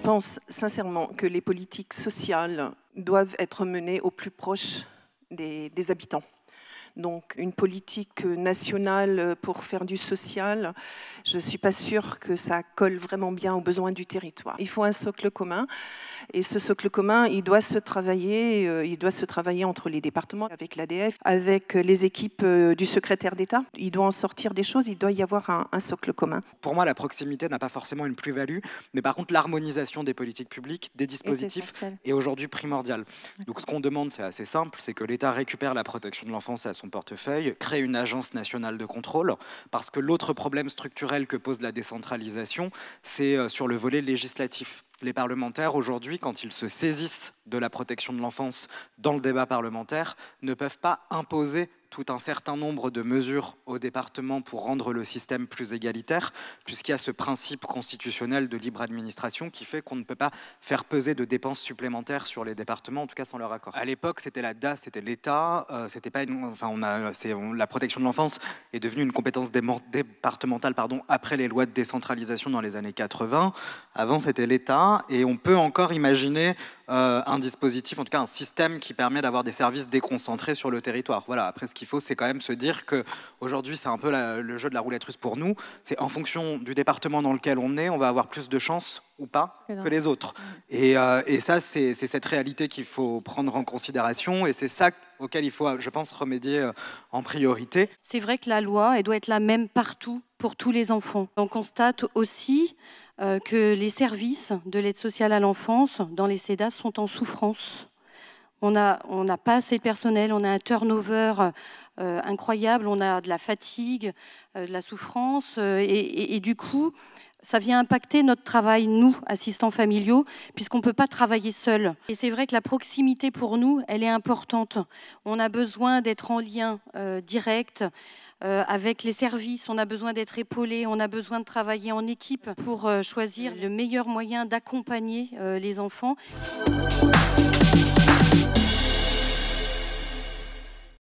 pense sincèrement que les politiques sociales doivent être menées au plus proche des habitants. Donc une politique nationale pour faire du social, je ne suis pas sûre que ça colle vraiment bien aux besoins du territoire. Il faut un socle commun et ce socle commun, il doit se travailler entre les départements, avec l'ADF, avec les équipes du secrétaire d'État. Il doit en sortir des choses, il doit y avoir un socle commun. Pour moi, la proximité n'a pas forcément une plus-value, mais par contre, l'harmonisation des politiques publiques, des dispositifs, est aujourd'hui primordiale. Donc ce qu'on demande, c'est assez simple, c'est que l'État récupère la protection de l'enfance à son portefeuille, crée une agence nationale de contrôle, parce que l'autre problème structurel que pose la décentralisation, c'est sur le volet législatif. Les parlementaires, aujourd'hui, quand ils se saisissent de la protection de l'enfance dans le débat parlementaire, ne peuvent pas imposer tout un certain nombre de mesures au département pour rendre le système plus égalitaire, puisqu'il y a ce principe constitutionnel de libre administration qui fait qu'on ne peut pas faire peser de dépenses supplémentaires sur les départements, en tout cas sans leur accord. À l'époque, c'était la DAS, c'était l'État, c'était pas la protection de l'enfance est devenue une compétence départementale après les lois de décentralisation dans les années 80. Avant, c'était l'État, et on peut encore imaginer un dispositif, en tout cas un système qui permet d'avoir des services déconcentrés sur le territoire. Voilà. Après, ce qu'il faut, c'est quand même se dire qu'aujourd'hui, c'est un peu le jeu de la roulette russe pour nous. C'est en fonction du département dans lequel on est, on va avoir plus de chances ou pas que les autres. Et ça, c'est cette réalité qu'il faut prendre en considération, et c'est ça auquel il faut, je pense, remédier en priorité. C'est vrai que la loi, elle doit être la même partout pour tous les enfants. On constate aussi que les services de l'aide sociale à l'enfance dans les CEDAS sont en souffrance. On n'a pas assez de personnel, on a un turnover incroyable, on a de la fatigue, de la souffrance, et du coup, ça vient impacter notre travail, nous, assistants familiaux, puisqu'on ne peut pas travailler seul. Et c'est vrai que la proximité pour nous, elle est importante. On a besoin d'être en lien direct avec les services, on a besoin d'être épaulé, on a besoin de travailler en équipe pour choisir le meilleur moyen d'accompagner les enfants.